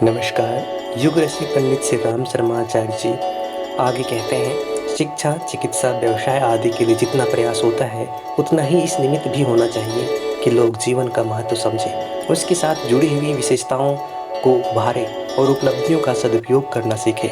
नमस्कार। युग ऋषि पंडित श्री राम शर्माचार्य जी आगे कहते हैं, शिक्षा, चिकित्सा, व्यवसाय आदि के लिए जितना प्रयास होता है उतना ही इस निमित्त भी होना चाहिए कि लोग जीवन का महत्व समझें, उसके साथ जुड़ी हुई विशेषताओं को उभारें और उपलब्धियों का सदुपयोग करना सीखें।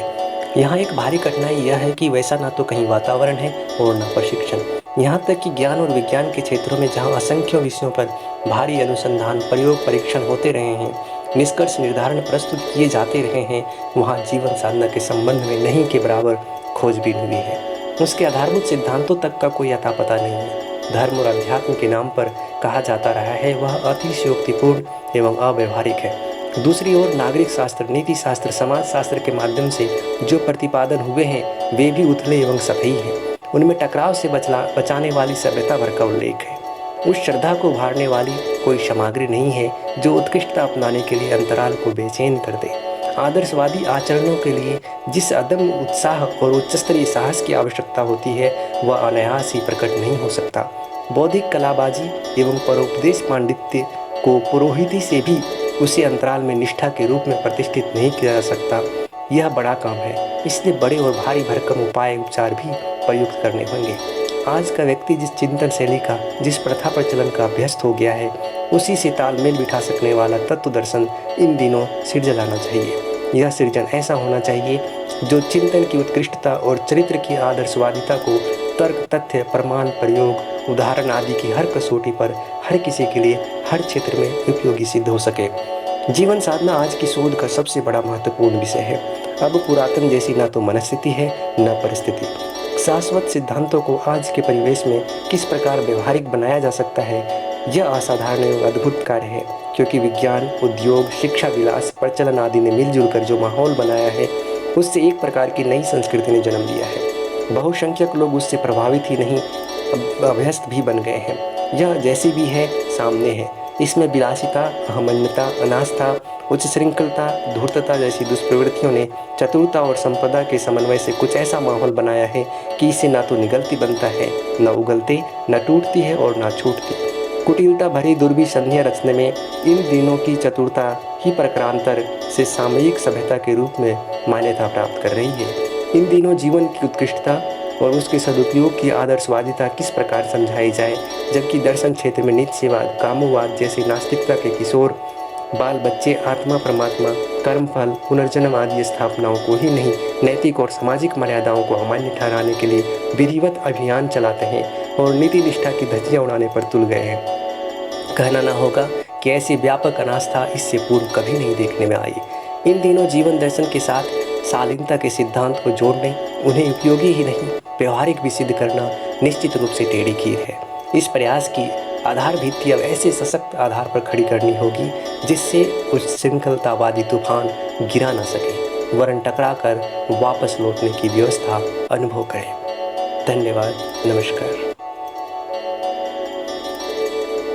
यहाँ एक भारी कठिनाई यह है कि वैसा ना तो कहीं वातावरण है और ना प्रशिक्षण। यहाँ तक कि ज्ञान और विज्ञान के क्षेत्रों में जहाँ असंख्य विषयों पर भारी अनुसंधान, प्रयोग, परीक्षण होते रहे हैं, निष्कर्ष निर्धारण प्रस्तुत किए जाते रहे हैं, वहाँ जीवन साधना के संबंध में नहीं के बराबर खोजबीन हुई है। उसके आधारभूत सिद्धांतों तक का कोई अता पता नहीं है। धर्म और अध्यात्म के नाम पर कहा जाता रहा है वह अतिशयोक्तिपूर्ण एवं अव्यवहारिक है। दूसरी ओर नागरिक शास्त्र, नीति शास्त्र, समाज शास्त्र के माध्यम से जो प्रतिपादन हुए हैं वे भी उथले एवं सतही हैं। उनमें टकराव से बचाने वाली सभ्यता भर का उल्लेख है। उस श्रद्धा को उभारने वाली कोई सामग्री नहीं है जो उत्कृष्टता अपनाने के लिए अंतराल को बेचैन कर दे। आदर्शवादी आचरणों के लिए जिस अदम्य उत्साह और उच्चस्तरीय साहस की आवश्यकता होती है वह अनायास ही प्रकट नहीं हो सकता। बौद्धिक कलाबाजी एवं परोपदेश पांडित्य को पुरोहिती से भी उसे अंतराल में निष्ठा के रूप में प्रतिष्ठित नहीं किया जा सकता। यह बड़ा काम है, इसलिए बड़े और भारी भरकम उपाय उपचार भी प्रयुक्त करने होंगे। आज का व्यक्ति जिस चिंतन शैली का, जिस प्रथा प्रचलन का अभ्यस्त हो गया है, उसी से तालमेल बिठा सकने वाला तत्व दर्शन इन दिनों सृजा जाना चाहिए। यह सृजन ऐसा होना चाहिए जो चिंतन की उत्कृष्टता और चरित्र की आदर्शवादिता को तर्क, तथ्य, प्रमाण, प्रयोग, उदाहरण आदि की हर कसौटी पर हर किसी के लिए हर क्षेत्र में उपयोगी सिद्ध हो सके। जीवन साधना आज की शोध का सबसे बड़ा महत्वपूर्ण विषय है। अब पुरातन जैसी ना तो मनस्थिति है न परिस्थिति। शाश्वत सिद्धांतों को आज के परिवेश में किस प्रकार व्यवहारिक बनाया जा सकता है, यह असाधारण एवं अद्भुत कार्य है, क्योंकि विज्ञान, उद्योग, शिक्षा विलास, प्रचलन आदि ने मिलजुल कर जो माहौल बनाया है उससे एक प्रकार की नई संस्कृति ने जन्म लिया है। बहुसंख्यक लोग उससे प्रभावित ही नहीं अभ्यस्त भी बन गए हैं। यह जैसी भी है सामने है। इसमें विलासिता, अहमन्यता, अनास्था, उच्च श्रृंखलता, धूर्तता जैसी दुष्प्रवृत्तियों ने चतुरता और संपदा के समन्वय से कुछ ऐसा माहौल बनाया है कि इससे ना तो निगलती बनता है, न उगलते, न टूटती है और न छूटती। कुटिलता भरी दुर्भी संध्या रचने में इन दिनों की चतुरता ही प्रकारांतर से सामयिक सभ्यता के रूप में मान्यता प्राप्त कर रही है। इन दिनों जीवन की उत्कृष्टता और उसके सदुपयोग की आदर्शवादिता किस प्रकार समझाई जाए, जबकि दर्शन क्षेत्र में नित्यसेवाद, कामोवाद जैसी नास्तिकता के किशोर बाल बच्चे आत्मा, परमात्मा, कर्मफल, पुनर्जन्म आदि स्थापनाओं को ही नहीं, नैतिक और सामाजिक मर्यादाओं को अमान्य ठहराने के लिए विधिवत अभियान चलाते हैं और नीति निष्ठा की धज्जियां उड़ाने पर तुल गए हैं। कहना ना होगा कि ऐसी व्यापक अनास्था इससे पूर्व कभी नहीं देखने में आई। इन दिनों जीवन दर्शन के साथ शालीनता के सिद्धांत को जोड़ने, उन्हें उपयोगी ही नहीं व्यवहारिक भी सिद्ध करना निश्चित रूप से टेढ़ी खीर है। इस प्रयास की आधार भित्ति अब ऐसे सशक्त आधार पर खड़ी करनी होगी जिससे उस श्रृंखलतावादी तूफान गिरा न सके, वरन टकरा कर वापस लौटने की व्यवस्था अनुभव करें। धन्यवाद। नमस्कार।